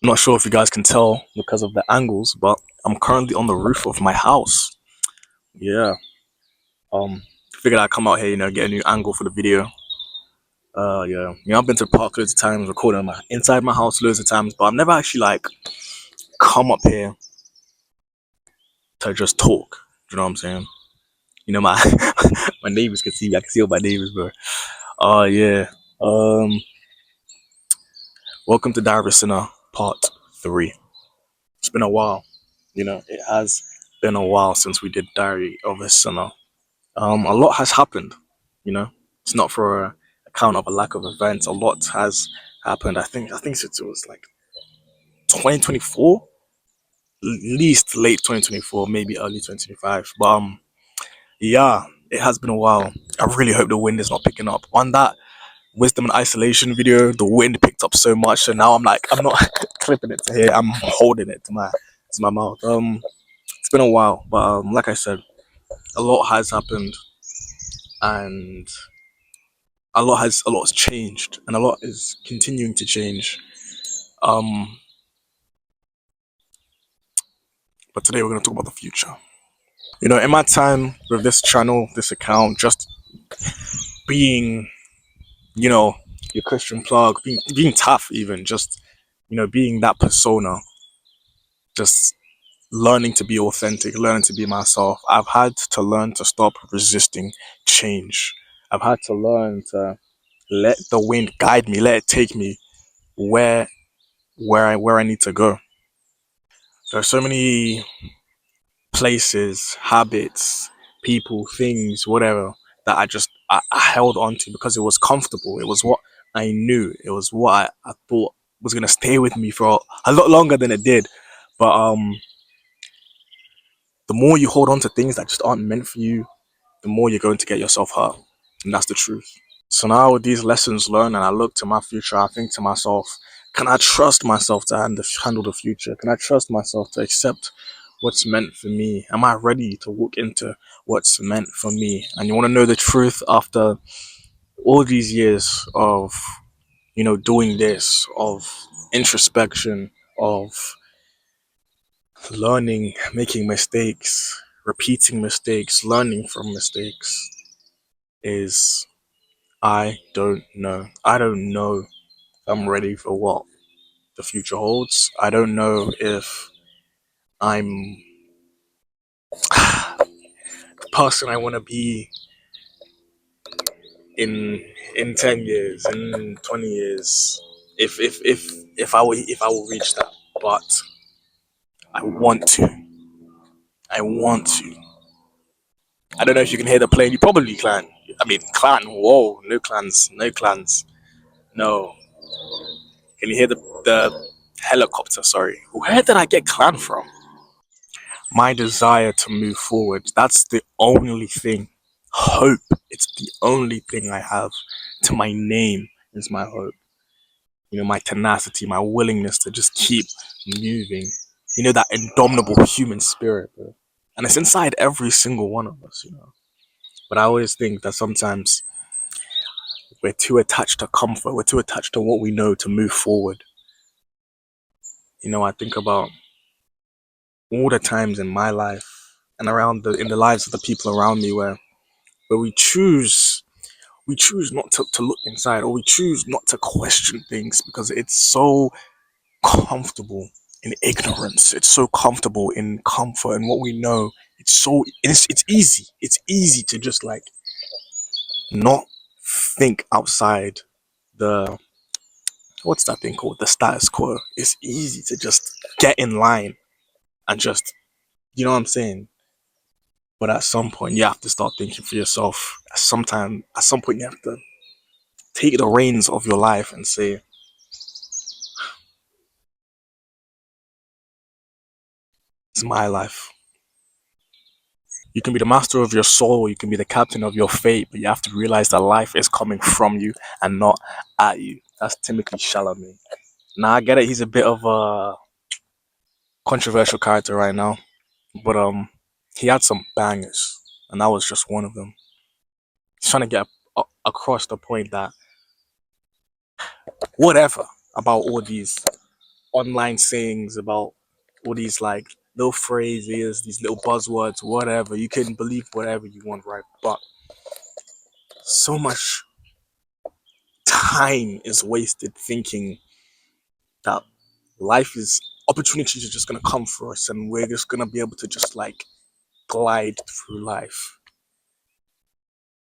I'm not sure if you guys can tell because of the angles, but I'm currently on the roof of my house. Yeah. Um, Figured I'd come out here, get a new angle for the video. Yeah. I've been to the park loads of times, recording inside my house loads of times, but I've never actually like come up here to just talk. Do you know what I'm saying? My my neighbors can see me. I can see all my neighbors, bro. Yeah. Um, Welcome to Diary Sinner Part 3. It's been a while. It has been a while since we did Diary of a Sinner. A lot has happened. You know, it's not for a account of a lack of events. A lot has happened. I think since it was like 2024, least late 2024, maybe early 2025. But yeah, it has been a while. I really hope the wind is not picking up. On that wisdom and isolation video, the wind picked up so much, so now I'm not clipping it to here. I'm holding it to my mouth. It's been a while, but like I said, a lot has happened, and a lot has changed, and a lot is continuing to change. Um, but today we're gonna talk about the future. In my time with this channel, this account, just being, you know, your Christian plug, being tough, even just, being that persona, just learning to be authentic, learning to be myself. I've had to learn to stop resisting change. I've had to learn to let the wind guide me, let it take me where where I need to go. There are so many places, habits, people, things, whatever that I held on to because it was comfortable. It was what I knew. It was what I thought was gonna stay with me for a lot longer than it did. But the more you hold on to things that just aren't meant for you, the more you're going to get yourself hurt. And that's the truth. So now with these lessons learned and I look to my future, I think to myself, can I trust myself to handle the future? Can I trust myself to accept what's meant for me? Am I ready to walk into what's meant for me? And you want to know the truth after all these years of, doing this, of introspection, of learning, making mistakes, repeating mistakes, learning from mistakes, is I don't know. I don't know if I'm ready for what the future holds. I don't know if I'm the person I want to be in 10 years, in 20 years. If I will reach that, but I want to. I want to. I don't know if you can hear the plane. You probably can. I mean, clan. Whoa, no clans, no clans, no. Can you hear the helicopter? Sorry. Where did I get clan from? My desire to move forward. That's the only thing. Hope. It's the only thing I have to my name is my hope. My tenacity, my willingness to just keep moving. That indomitable human spirit, bro. And it's inside every single one of us. But I always think that sometimes we're too attached to comfort, we're too attached to what we know to move forward. I think about all the times in my life and in the lives of the people around me where we choose not to look inside, or we choose not to question things because it's so comfortable in ignorance. It's so comfortable in comfort and what we know. It's easy. It's easy to just like not think outside the what's that thing called? The status quo. It's easy to just get in line and just you know what I'm saying? But at some point you have to start thinking for yourself. At some point you have to take the reins of your life and say, it's my life. You can be the master of your soul, you can be the captain of your fate, but you have to realize that life is coming from you and not at you. That's Timothy Chalamet. Now I get it, he's a bit of a controversial character right now, but he had some bangers, and that was just one of them. He's trying to get across the point that whatever about all these online sayings about all these like little phrases, these little buzzwords, whatever. You can believe whatever you want, right? But so much time is wasted thinking that life is opportunities are just gonna come for us and we're just gonna be able to just like glide through life.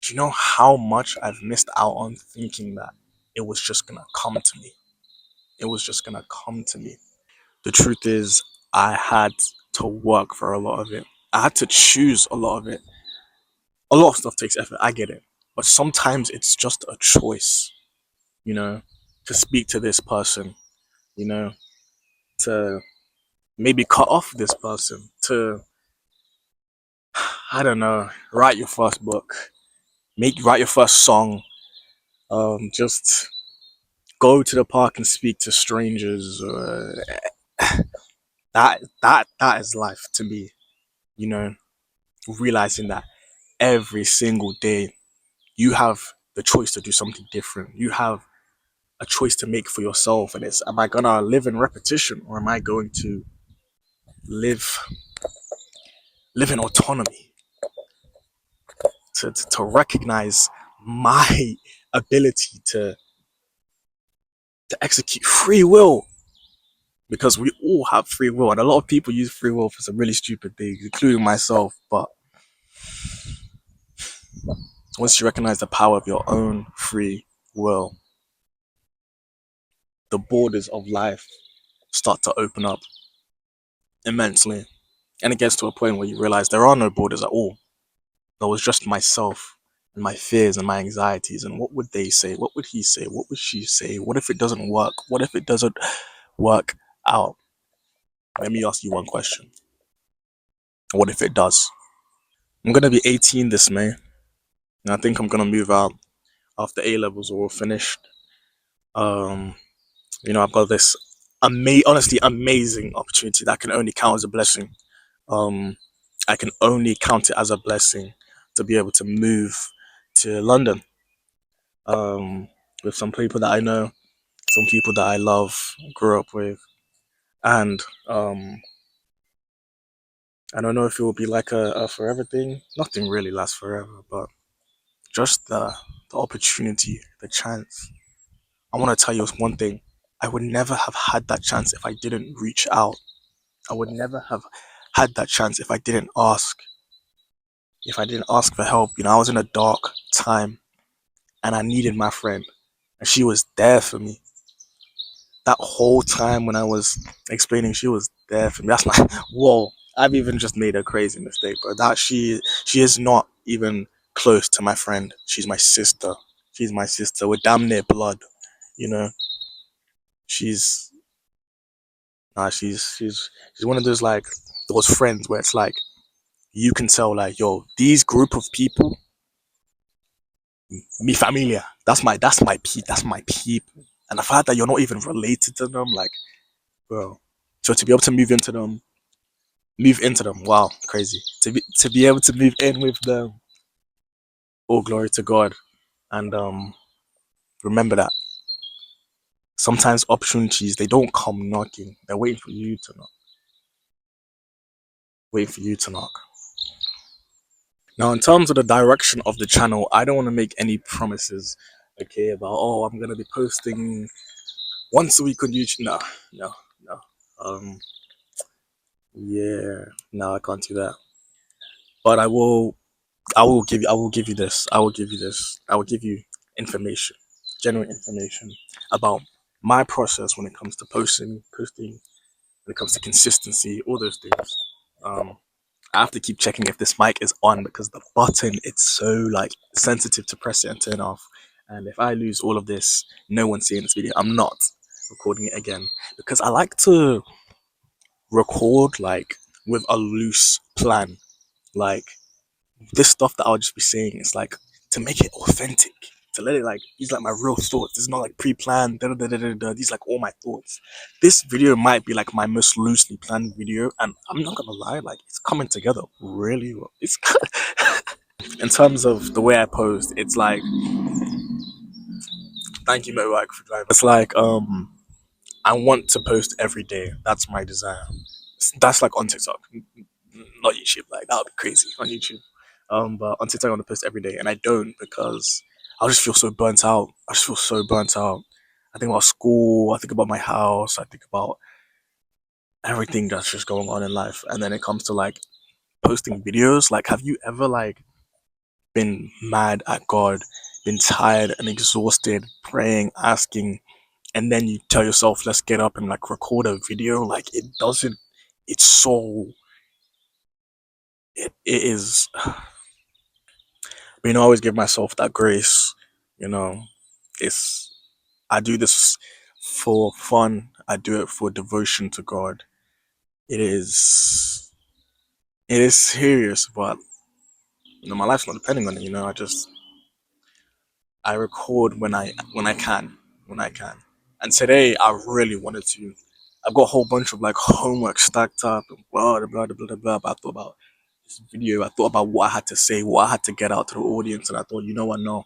Do you know how much I've missed out on thinking that it was just gonna come to me? It was just gonna come to me. The truth is, I had to work for a lot of it. I had to choose a lot of it. A lot of stuff takes effort, I get it. But sometimes it's just a choice, you know, to speak to this person, you know, to maybe cut off this person, to, I don't know, write your first book, write your first song, just go to the park and speak to strangers. That is life to me, you know, realizing that every single day you have the choice to do something different. You have a choice to make for yourself, and it's, am I gonna live in repetition or am I going to live live in autonomy, to recognize my ability to execute free will, because we all have free will, and a lot of people use free will for some really stupid things, including myself. But once you recognize the power of your own free will, the borders of life start to open up immensely. And it gets to a point where you realize there are no borders at all. There was just myself and my fears and my anxieties. And what would they say? What would he say? What would she say? What if it doesn't work? What if it doesn't work out? Let me ask you one question. What if it does? I'm going to be 18 this May. And I think I'm going to move out after A levels are all finished. Um, I've got this honestly amazing opportunity that can only count as a blessing. Um, I can only count it as a blessing to be able to move to London, um, with some people that I know, some people that I love, grew up with, and I don't know if it will be like a forever thing. Nothing really lasts forever, but just the opportunity, the chance. I want to tell you one thing. I would never have had that chance if I didn't reach out. I would never have had that chance if I didn't ask. If I didn't ask for help, I was in a dark time and I needed my friend, and she was there for me. That whole time when I was explaining, she was there for me. That's like, whoa, I've even just made a crazy mistake, but that she is not even close to my friend. She's my sister. She's my sister. We're damn near blood, you know. She's she's one of those like those friends where it's like you can tell like, yo, these group of people, mi familia. That's my people. And the fact that you're not even related to them, like, bro. So to be able to move into them, wow, crazy. To be able to move in with them, all glory to God. And remember that sometimes opportunities, they don't come knocking. They're waiting for you to knock. Waiting for you to knock. Now, in terms of the direction of the channel, I don't want to make any promises, okay, about, oh, I'm gonna be posting once a week on YouTube. No, no, no. Yeah, no, I can't do that. But I will give you this. I will give you this. I will give you information, genuine information about my process when it comes to posting, when it comes to consistency, all those things. Um, I have to keep checking if this mic is on because the button, it's so like sensitive to press it and turn off. And if I lose all of this, no one's seeing this video. I'm not recording it again because I like to record like with a loose plan. Like this stuff that I'll just be saying is like to make it authentic, to let it like these like my real thoughts. It's not like pre-planned. Da, da, da, da, da. These like all my thoughts. This video might be like my most loosely planned video, and I'm not gonna lie, like it's coming together really well. It's in terms of the way I post, it's like thank you, Mowack, for driving. It's like I want to post every day. That's my desire. That's like on TikTok, not YouTube. Like that would be crazy on YouTube. But on TikTok I want to post every day, and I don't because I just feel so burnt out. I just feel so burnt out. I think about school. I think about my house. I think about everything that's just going on in life, and then it comes to like posting videos. Like, have you ever like been mad at God, been tired and exhausted, praying, asking, and then you tell yourself, let's get up and like record a video? Like, it doesn't, it's so, it is, I always give myself that grace, you know, it's, I do this for fun, I do it for devotion to God. It is, it is serious, but, my life's not depending on it, I record when I can, when I can. And today I really wanted to. I've got a whole bunch of like homework stacked up and blah blah blah blah blah. But I thought about this video. I thought about what I had to say, what I had to get out to the audience, and I thought, you know what? No,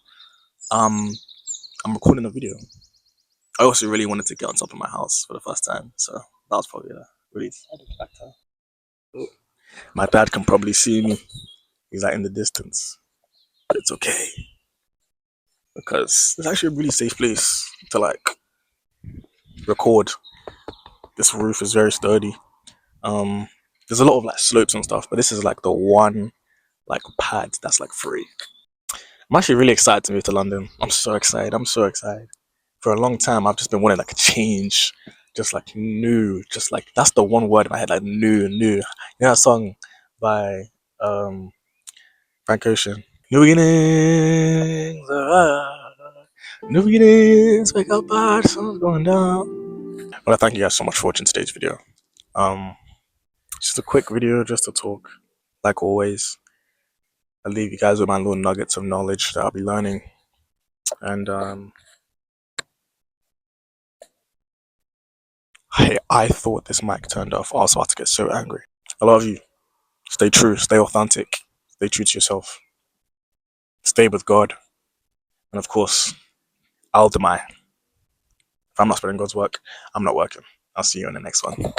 um, I'm recording a video. I also really wanted to get on top of my house for the first time, so that was probably a really deciding factor. My dad can probably see me. He's like in the distance, but it's okay because it's actually a really safe place to like record. This roof is very sturdy. Um, there's a lot of like slopes and stuff, but this is like the one like pad that's like free. I'm actually really excited to move to London. I'm so excited. I'm so excited. For a long time, I've just been wanting like a change, just like new, just like that's the one word in my head, like new, new. You know that song by um Frank Ocean. New beginnings, new beginnings. Wake up, the sun's going down. Well, I thank you guys so much for watching today's video. Um, just a quick video, just to talk. Like always, I leave you guys with my little nuggets of knowledge that I'll be learning. And I thought this mic turned off. I was about to get so angry. I love you. Stay true. Stay authentic. Stay true to yourself. Stay with God. And of course, I'll deny. If I'm not spreading God's work, I'm not working. I'll see you in the next one.